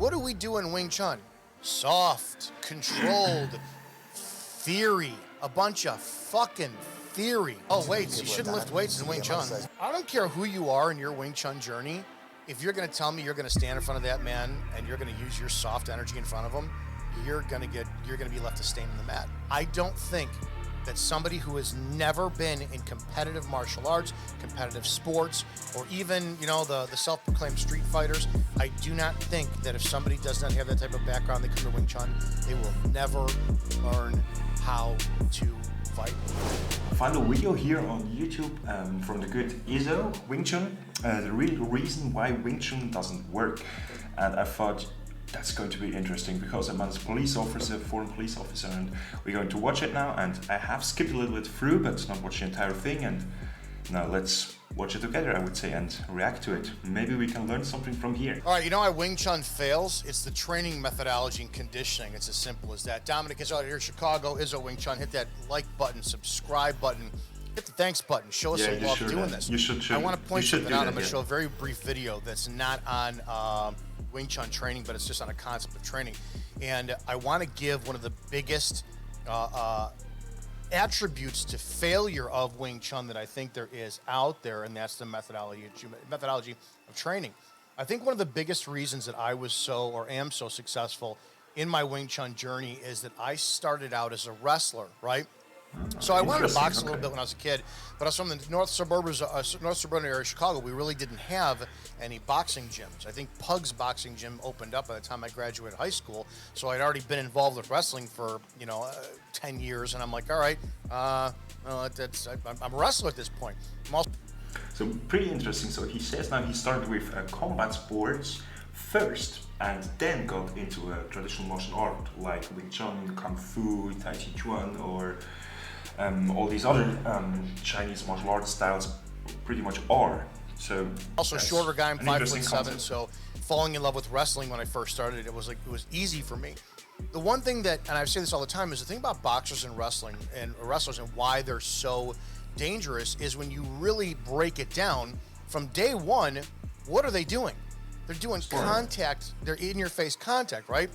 what do we do in Wing Chun? Soft, controlled, theory, a bunch of fucking theory. Oh, weights, you shouldn't lift weights in Wing Chun. I don't care who you are in your Wing Chun journey. If you're gonna tell me you're gonna stand in front of that man and you're gonna use your soft energy in front of him, you're gonna be left to stain in the mat. I don't think that somebody who has never been in competitive martial arts, competitive sports, or even, you know, the self-proclaimed street fighters, I do not think that if somebody does not have that type of background, they come to Wing Chun, they will never learn how to fight. I found a video here on YouTube from the good IZZO, Wing Chun, the real reason why Wing Chun doesn't work. And I thought, that's going to be interesting because I'm a police officer, foreign police officer, and we're going to watch it now. And I have skipped a little bit through, but not watch the entire thing. And now let's watch it together, I would say, and react to it. Maybe we can learn something from here. All right, you know why Wing Chun fails? It's the training methodology and conditioning. It's as simple as that. Dominic is out here in Chicago, IZZO Wing Chun. Hit that like button, subscribe button, hit the thanks button. Show us some love doing this. You should. I want to point something out. I'm going to show a very brief video that's not on Wing Chun training, but it's just on a concept of training. And I want to give one of the biggest attributes to failure of Wing Chun that I think there is out there, and that's the methodology of training. I think one of the biggest reasons that I was am so successful in my Wing Chun journey is that I started out as a wrestler, right? So I wanted to box a little bit when I was a kid, but I was from the north suburban area of Chicago. We really didn't have any boxing gyms. I think Pug's boxing gym opened up by the time I graduated high school. So I'd already been involved with wrestling for 10 years, and I'm like, all right, I'm a wrestler at this point. So pretty interesting. So he says now he started with combat sports first, and then got into a traditional martial art like Wing Chun, Kung Fu, Tai Chi Chuan, or all these other Chinese martial arts styles pretty much are. So also shorter guy, I'm 5'7", so falling in love with wrestling when I first started, it was easy for me. The one thing that, and I say this all the time, is the thing about boxers and wrestling and wrestlers and why they're so dangerous is when you really break it down from day one, what are they doing? They're doing contact, they're in your face contact, right?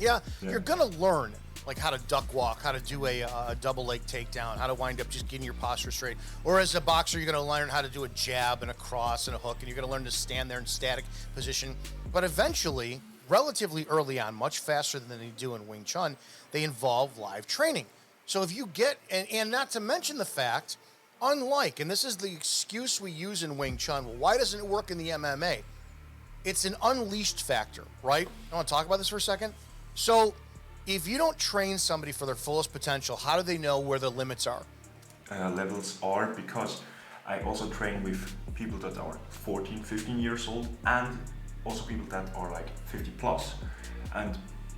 Yeah. You're gonna learn like how to duck walk, how to do a double leg takedown, how to wind up just getting your posture straight. Or as a boxer, you're gonna learn how to do a jab and a cross and a hook, and you're gonna learn to stand there in static position. But eventually, relatively early on, much faster than they do in Wing Chun, they involve live training. So if you get, and not to mention the fact, unlike, and this is the excuse we use in Wing Chun, well, why doesn't it work in the MMA? It's an unleashed factor, right? I want to talk about this for a second. So if you don't train somebody for their fullest potential, how do they know where the limits are? Levels are because I also train with people that are 14, 15 years old, and also people that are like 50 plus. And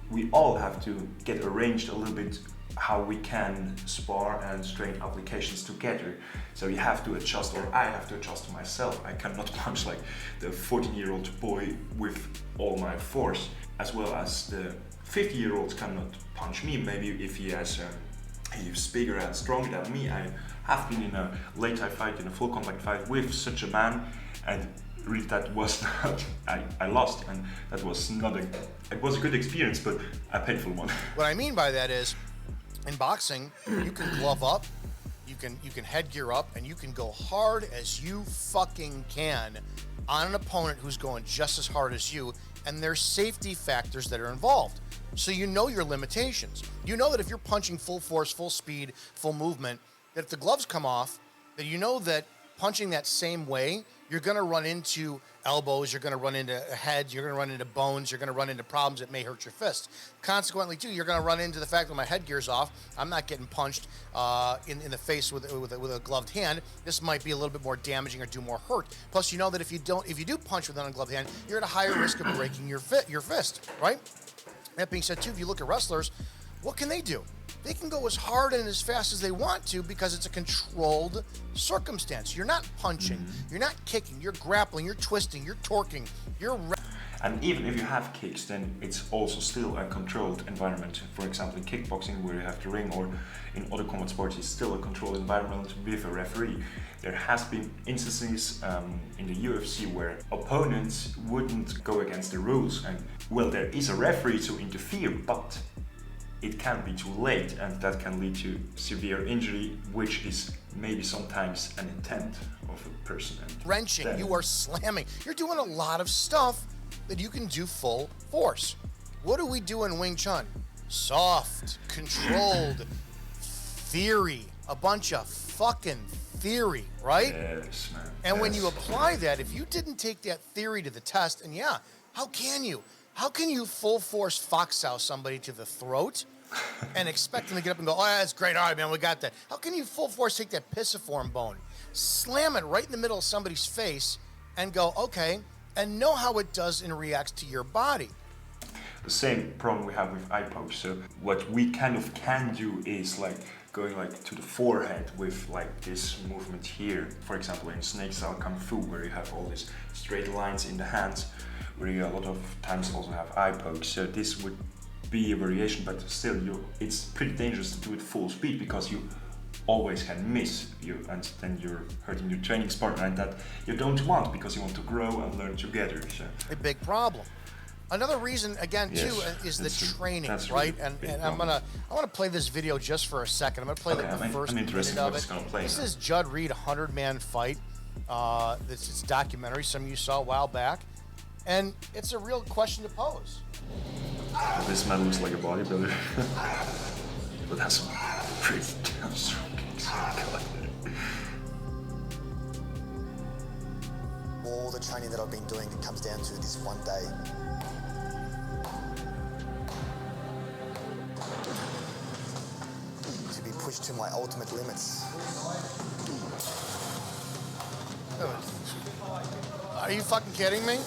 we all have to get arranged a little bit how we can spar and train applications together. So you have to adjust, or I have to adjust to myself. I cannot punch like the 14-year-old boy with all my force, as well as the 50-year-old cannot punch me. Maybe if he's bigger and stronger than me. I have been in a late Thai fight, in a full contact fight with such a man, and really that was not, I lost, and that was not it was a good experience, but a painful one. What I mean by that is, in boxing, you can glove up, you can headgear up, and you can go hard as you fucking can on an opponent who's going just as hard as you, and there's safety factors that are involved. So you know your limitations. You know that if you're punching full force, full speed, full movement, that if the gloves come off, that you know that punching that same way, you're gonna run into elbows, you're gonna run into heads, you're gonna run into bones, you're gonna run into problems that may hurt your fist. Consequently, too, you're gonna run into the fact that my headgear's off, I'm not getting punched in the face with a gloved hand. This might be a little bit more damaging or do more hurt. Plus, you know that if you do punch with an ungloved hand, you're at a higher risk of breaking your fist, right? That being said, too, if you look at wrestlers, what can they do? They can go as hard and as fast as they want to because it's a controlled circumstance. You're not punching, you're not kicking, you're grappling, you're twisting, you're torquing, you're... And even if you have kicks, then it's also still a controlled environment. For example, in kickboxing, where you have the ring, or in other combat sports, it's still a controlled environment with a referee. There has been instances in the UFC where opponents wouldn't go against the rules, and well, there is a referee to interfere, but it can be too late, and that can lead to severe injury, which is maybe sometimes an intent of a person. And wrenching, then, you are slamming. You're doing a lot of stuff that you can do full force. What do we do in Wing Chun? Soft, controlled, theory, a bunch of fucking theory, right? Yes, man. And when Yes. you apply that, if you didn't take that theory to the test, and yeah, how can you? How can you full force foxhouse somebody to the throat and expect them to get up and go, oh, yeah, that's great, all right, man, we got that. How can you full force take that pisiform bone, slam it right in the middle of somebody's face and go, okay, and know how it does and reacts to your body? The same problem we have with eye poke. So what we kind of can do is like going like to the forehead with like this movement here. For example, in snake style Kung Fu, where you have all these straight lines in the hands, where you a lot of times also have eye pokes. So this would be a variation, but still it's pretty dangerous to do it full speed, because you always can miss you, and then you're hurting your training partner, and that you don't want, because you want to grow and learn together. So A big problem. Another reason, again, Yes, too, is the that's training, that's right? really And, big and I problem. want to play this video just for a second. I'm gonna play like the first I'm minute interested in of what it's it. gonna play This now. is Judd Reed, 100-man fight. This is a documentary, some of you saw a while back, and it's a real question to pose. This man looks like a bodybuilder, but has some pretty damn strong kicks. All the training that I've been doing, it comes down to this one day. To be pushed to my ultimate limits. Are you fucking kidding me? Not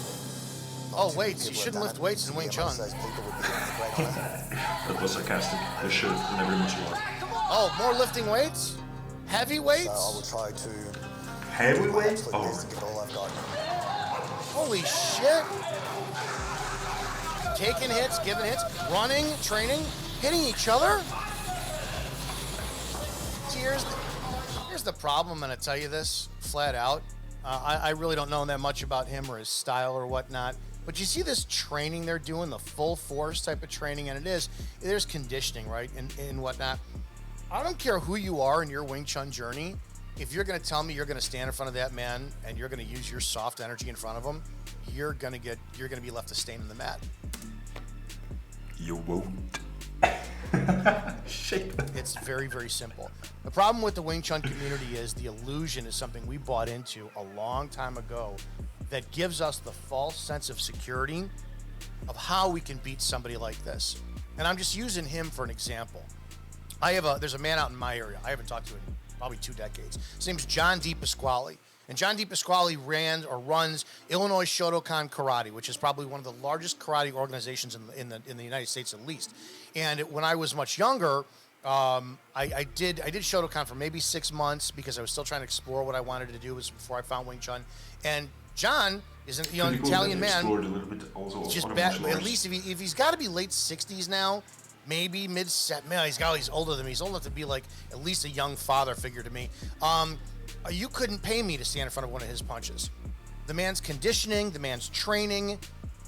Oh, too many weights. You people have shouldn't done lift it. weights in To be Wing amongst Chun. those people would be a great honor. That was sarcastic. You should, in every martial art. Oh, more lifting weights? Heavy So I weights? will try to do my Heavyweight? absolute Oh, best to give it all I've got. Holy shit. Taking hits, giving hits, running, training, hitting each other? See, here's the problem. I'm going to tell you this flat out. I really don't know that much about him or his style or whatnot. But you see this training they're doing, the full force type of training, and there's conditioning, right, and whatnot. I don't care who you are in your Wing Chun journey. If you're going to tell me you're going to stand in front of that man and you're going to use your soft energy in front of him, you're going to be left to stain in the mat. you won't. Shit. It's very, very simple. The problem with the Wing Chun community is the illusion is something we bought into a long time ago that gives us the false sense of security of how we can beat somebody like this. And I'm just using him for an example. There's a man out in my area. I haven't talked to him in probably 2 decades. His name's John DePasquale. And John DePasquale runs Illinois Shotokan Karate, which is probably one of the largest karate organizations in the United States at least. And when I was much younger, I did Shotokan for maybe 6 months because I was still trying to explore what I wanted to do. It was before I found Wing Chun. And John is an Pretty cool Italian that you man. explored a little bit also Just other bad, martial at arts. least if he's got to be late 60s now, maybe he's older than me. He's old enough to be like at least a young father figure to me. You couldn't pay me to stand in front of one of his punches. The man's conditioning, the man's training.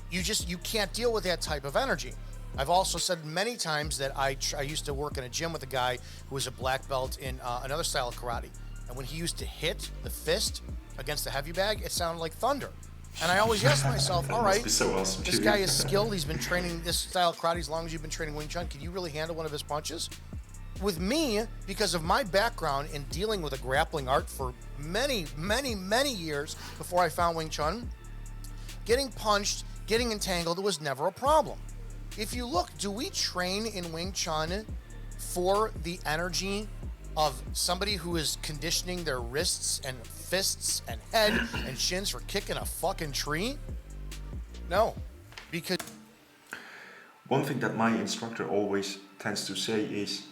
You can't deal with that type of energy. I've also said many times that I used to work in a gym with a guy who was a black belt in another style of karate. And when he used to hit the fist against the heavy bag, it sounded like thunder. And I always ask myself, all right, Must be so awesome this too. guy is skilled. He's been training this style of karate as long as you've been training Wing Chun. Can you really handle one of his punches? With me, because of my background in dealing with a grappling art for many, many, many years before I found Wing Chun, getting punched, getting entangled, it was never a problem. If you look, do we train in Wing Chun for the energy of somebody who is conditioning their wrists and fists and head and shins for kicking a fucking tree? No, because One thing that my instructor always tends to say is,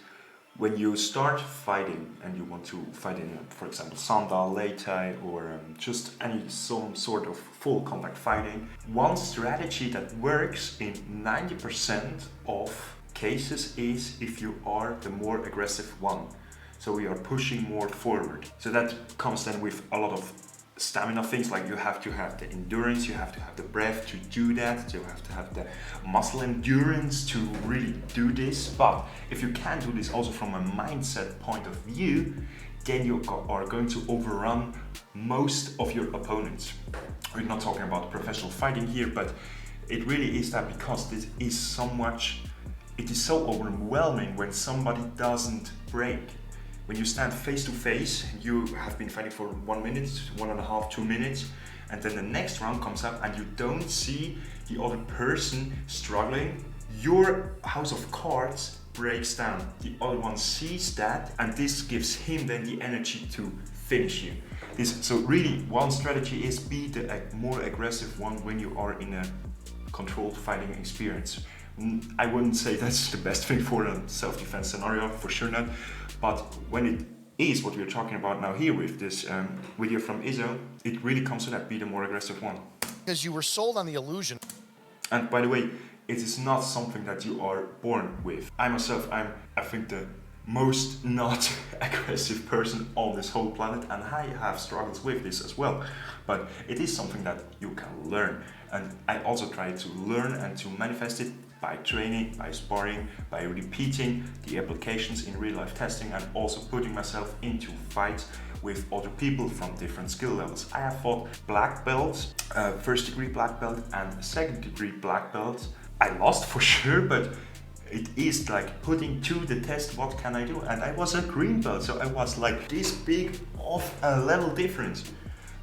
When you start fighting and you want to fight in, for example, Sanda, Lei Tai, or just some sort of full contact fighting, one strategy that works in 90% of cases is if you are the more aggressive one. So we are pushing more forward. So that comes then with a lot of stamina things, like you have to have the endurance, you have to have the breath to do that, you have to have the muscle endurance to really do this. But if you can do this also from a mindset point of view, then you are going to overrun most of your opponents. We're not talking about professional fighting here, but it really is that, because this is so much, it is so overwhelming when somebody doesn't break. When you stand face to face, you have been fighting for 1 minute, 1.5, 2 minutes, and then the next round comes up and you don't see the other person struggling, your house of cards breaks down. The other one sees that, and this gives him then the energy to finish you. So really, one strategy is be the more aggressive one when you are in a controlled fighting experience. I wouldn't say that's the best thing for a self-defense scenario, for sure not. But when it is what we're talking about now here with this video from IZZO, it really comes to that, be the more aggressive one. Because you were sold on the illusion. And by the way, it is not something that you are born with. I myself, I think the most not aggressive person on this whole planet, and I have struggles with this as well. But it is something that you can learn. And I also try to learn and to manifest it by training, by sparring, by repeating the applications in real life testing, and also putting myself into fights with other people from different skill levels. I have fought black belts, first degree black belt and second degree black belts. I lost for sure, but it is like putting to the test, what can I do? And I was a green belt, so I was like this big of a level difference.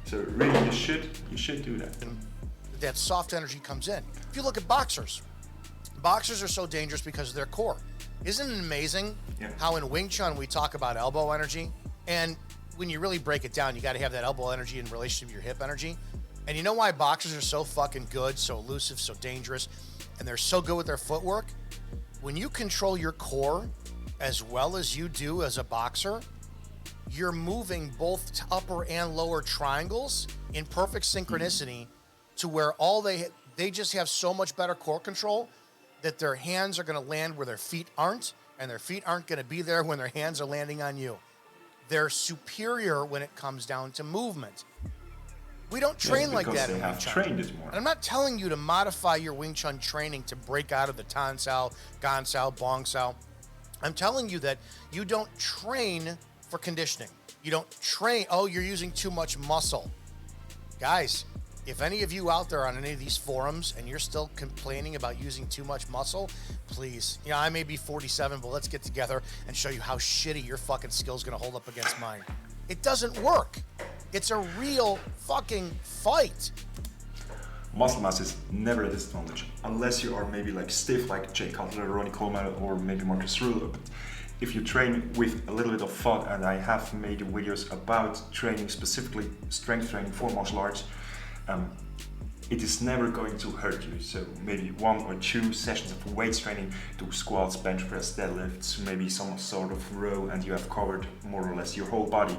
So really, you should do that. That soft energy comes in. If you look at boxers are so dangerous because of their core. Isn't it amazing how in Wing Chun we talk about elbow energy? And when you really break it down, you got to have that elbow energy in relation to your hip energy. And you know why boxers are so fucking good, so elusive, so dangerous, and they're so good with their footwork? When you control your core as well as you do as a boxer, you're moving both upper and lower triangles in perfect synchronicity to where they just have so much better core control that their hands are going to land where their feet aren't, and their feet aren't going to be there when their hands are landing on you. They're superior when it comes down to movement. We don't train like that in Wing Chun. Trained it more. And I'm not telling you to modify your Wing Chun training to break out of the Tan Sao, Gan Sao, Bong Sao. I'm telling you that you don't train for conditioning. You don't train, oh, you're using too much muscle. Guys, if any of you out there on any of these forums and you're still complaining about using too much muscle, please, I may be 47, but let's get together and show you how shitty your fucking skill's gonna hold up against mine. It doesn't work. It's a real fucking fight. Muscle mass is never a disadvantage, unless you are maybe like stiff like Jay Cutler, Ronnie Coleman, or maybe Marcus Rulo. But if you train with a little bit of thought, and I have made videos about training, specifically strength training for martial arts, it is never going to hurt you. So maybe 1 or 2 sessions of weights training, do squats, bench press, deadlifts, maybe some sort of row, and you have covered more or less your whole body.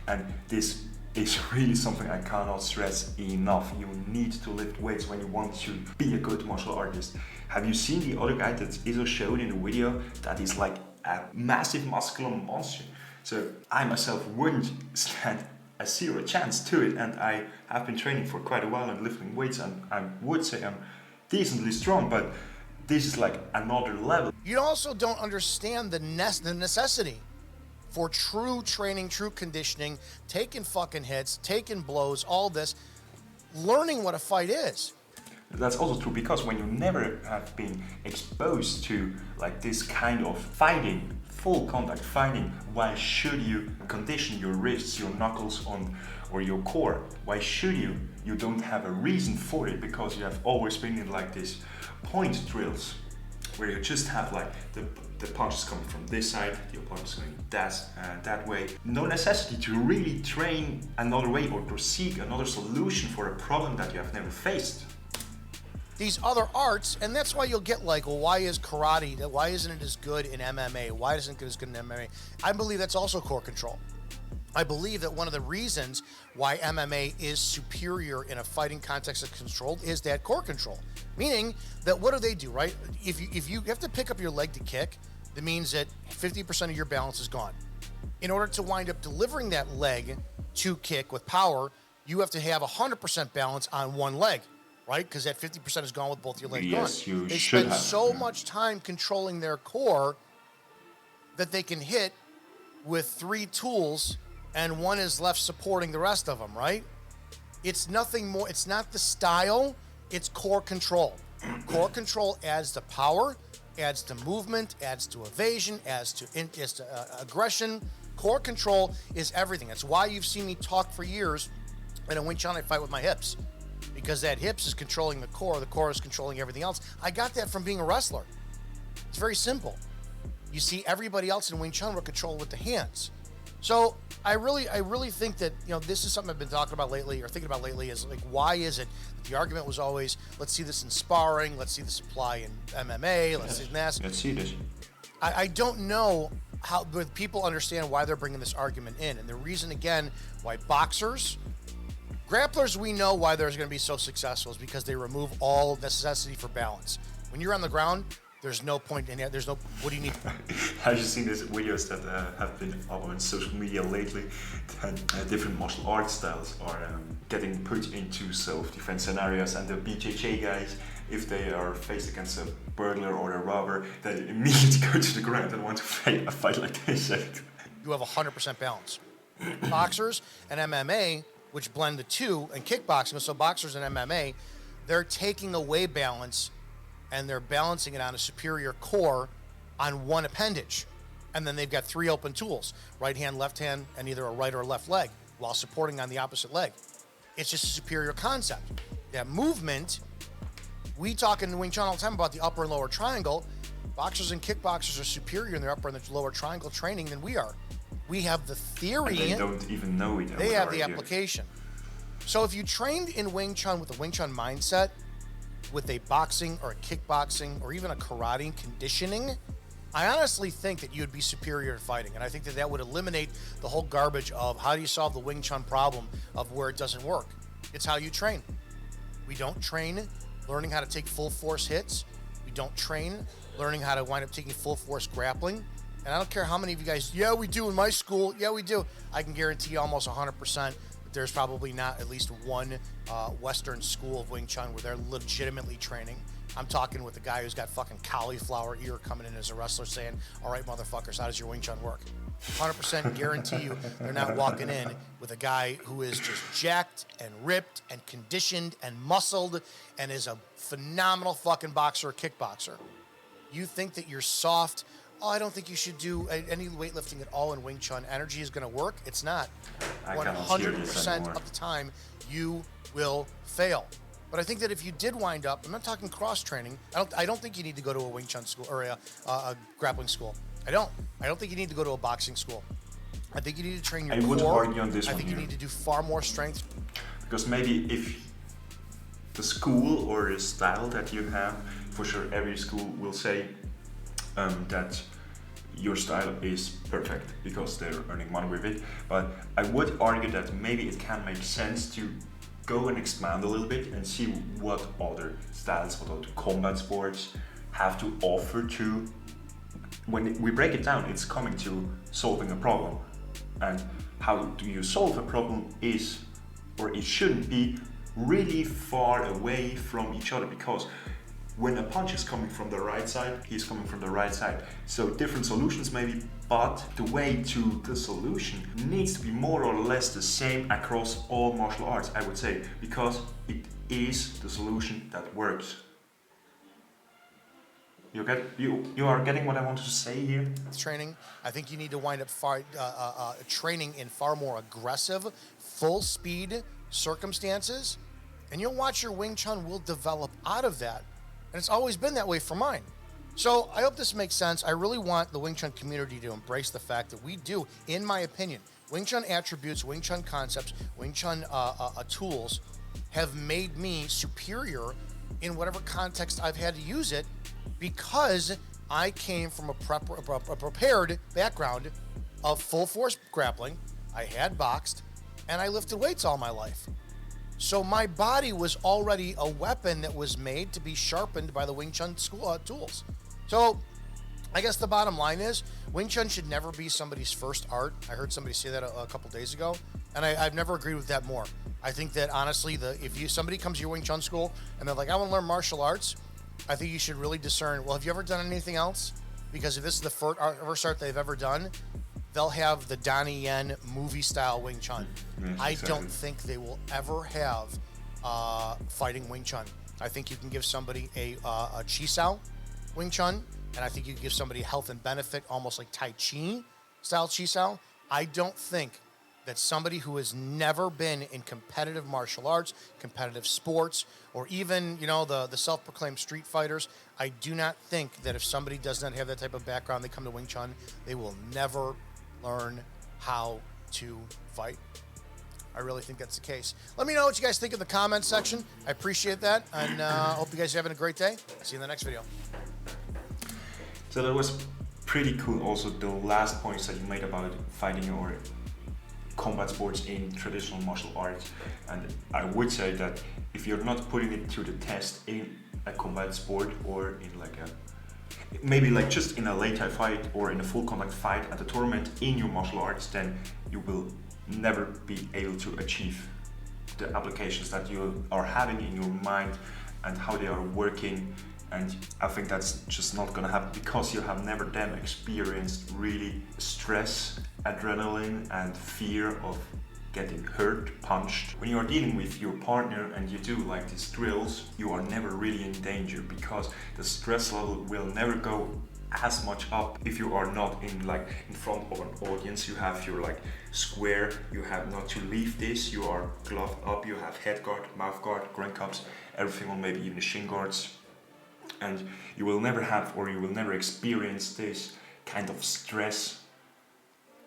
And this is really something I cannot stress enough. You need to lift weights when you want to be a good martial artist. Have you seen the other guy that IZZO showed in the video? That is like a massive muscular monster. So I myself wouldn't stand a 0 chance to it, and I have been training for quite a while and lifting weights, and I would say I'm decently strong, but this is like another level. You also don't understand the necessity for true training, true conditioning, taking fucking hits, taking blows, all this, learning what a fight is. That's also true, because when you never have been exposed to like this kind of fighting, full contact fighting, why should you condition your wrists, your knuckles or your core? Why should you? You don't have a reason for it, because you have always been in like this point drills where you just have like the punches coming from this side, the opponent's going that way. No necessity to really train another way or to seek another solution for a problem that you have never faced. these other arts, and that's why you'll get like, well, why is karate, why isn't it as good in MMA? Why isn't it as good in MMA? I believe that's also core control. I believe that one of the reasons why MMA is superior in a fighting context that's controlled is that core control. Meaning that what do, right? If you have to pick up your leg to kick, that means that 50% of your balance is gone. In order to wind up delivering that leg to kick with power, you have to have 100% balance on one leg, right? Because that 50% is gone with both your legs gone. Yes, you They should spend have. so much time controlling their core that they can hit with 3 tools and one is left supporting the rest of them, right? It's nothing more. It's not the style. It's core control. Core control adds to power, adds to movement, adds to evasion, adds to aggression. Core control is everything. That's why you've seen me talk for years in a Wing Chun I fight with my hips, because that hips is controlling the core is controlling everything else. I got that from being a wrestler. It's very simple. You see everybody else in Wing Chun will control with the hands. So I really think that, this is something I've been talking about lately or thinking about lately is like, why is it that the argument was always, let's see this in sparring, let's see this apply in MMA, let's see this. Let's see this. I don't know how but people understand why they're bringing this argument in. And the reason, again, why boxers, grapplers, we know why they're going to be so successful is because they remove all necessity for balance. When you're on the ground, there's no point in it. There's no, what do you need? Have you seen these videos that have been up on social media lately? That different martial arts styles are getting put into self-defense scenarios, and the BJJ guys, if they are faced against a burglar or a robber, they immediately go to the ground and want to fight a fight like this. You have 100% balance. Boxers and MMA, which blend the two, and kickboxing, so boxers and MMA, they're taking away balance and they're balancing it on a superior core on one appendage. And then they've got 3 open tools, right hand, left hand, and either a right or a left leg, while supporting on the opposite leg. It's just a superior concept. That movement, we talk in Wing Chun all the time about the upper and lower triangle. Boxers and kickboxers are superior in their upper and the lower triangle training than we are. We have the theory. And they don't even know it. They have the application. So if you trained in Wing Chun with a Wing Chun mindset, with a boxing or a kickboxing or even a karate conditioning, I honestly think that you'd be superior at fighting. And I think that that would eliminate the whole garbage of how do you solve the Wing Chun problem of where it doesn't work. It's how you train. We don't train learning how to take full force hits. We don't train learning how to wind up taking full force grappling. And I don't care how many of you guys, yeah, we do in my school. Yeah, we do. I can guarantee you almost 100% there's probably not at least one Western school of Wing Chun where they're legitimately training. I'm talking with a guy who's got fucking cauliflower ear coming in as a wrestler saying, all right, motherfuckers, how does your Wing Chun work? 100% guarantee you they're not walking in with a guy who is just jacked and ripped and conditioned and muscled and is a phenomenal fucking boxer or kickboxer. You think that you're soft, I don't think you should do any weightlifting at all in Wing Chun. Energy is going to work. It's not. 100% of the time, you will fail. But I think that if you did wind up, I'm not talking cross training. I don't think you need to go to a Wing Chun school or a grappling school. I don't think you need to go to a boxing school. I think you need to train your core. I would argue on this I one think here. You need to do far more strength. Because maybe if the school or the style that you have, for sure every school will say that your style is perfect because they're earning money with it. But I would argue that maybe it can make sense to go and expand a little bit and see what other styles, what other combat sports have to offer to. When we break it down, it's coming to solving a problem. And how do you solve a problem is, or it shouldn't be, really far away from each other, because when a punch is coming from the right side, he's coming from the right side. So different solutions maybe, but the way to the solution needs to be more or less the same across all martial arts, I would say, because it is the solution that works. You are getting what I wanted to say here? Training. I think you need to wind up training in far more aggressive, full speed circumstances, and you'll watch your Wing Chun will develop out of that. And it's always been that way for mine. So I hope this makes sense. I really want the Wing Chun community to embrace the fact that we do, in my opinion, Wing Chun attributes, Wing Chun concepts, Wing Chun tools have made me superior in whatever context I've had to use it, because I came from a prepared background of full force grappling. I had boxed and I lifted weights all my life. So my body was already a weapon that was made to be sharpened by the Wing Chun school tools. So I guess the bottom line is Wing Chun should never be somebody's first art. I heard somebody say that a couple days ago, and I've never agreed with that more. I think that honestly, if somebody comes to your Wing Chun school and they're like, I want to learn martial arts, I think you should really discern, well, have you ever done anything else? Because if this is the first art they've ever done, they'll have the Donnie Yen movie style Wing Chun. Yes, I exactly. don't think they will ever have fighting Wing Chun. I think you can give somebody a Chi Sao Wing Chun, and I think you can give somebody health and benefit, almost like Tai Chi style Chi Sao. I don't think that somebody who has never been in competitive martial arts, competitive sports, or even, the self-proclaimed street fighters, I do not think that if somebody does not have that type of background, they come to Wing Chun, they will never learn how to fight. I really think that's the case. Let me know what you guys think in the comments section. I appreciate that, and hope you guys are having a great day. See you in the next video. So that was pretty cool. Also, the last points that you made about fighting or combat sports in traditional martial arts. And I would say that if you're not putting it to the test in a combat sport or in maybe just in a late tie fight or in a full contact fight at a tournament in your martial arts, then you will never be able to achieve the applications that you are having in your mind and how they are working. And I think that's just not gonna happen because you have never then experienced really stress, adrenaline, and fear of getting hurt, punched. When you are dealing with your partner and you do these drills, you are never really in danger because the stress level will never go as much up if you are not in front of an audience. You have your square, you have not to leave this, you are gloved up, you have head guard, mouth guard, groin cups, everything on, maybe even the shin guards. And you will never have, or you will never experience this kind of stress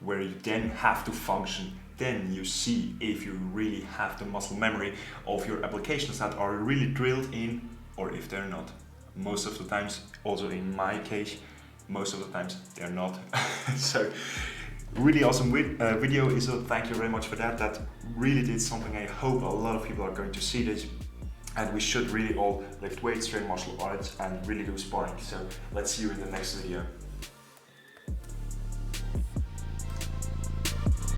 where you then have to function. Then you see if you really have the muscle memory of your applications that are really drilled in, or if they're not. Most of the times, also in my case, most of the times they're not. So really awesome video, IZZO. Thank you very much for that. That really did something. I hope a lot of people are going to see this. And we should really all lift weights, train martial arts, and really do sparring. So let's see you in the next video.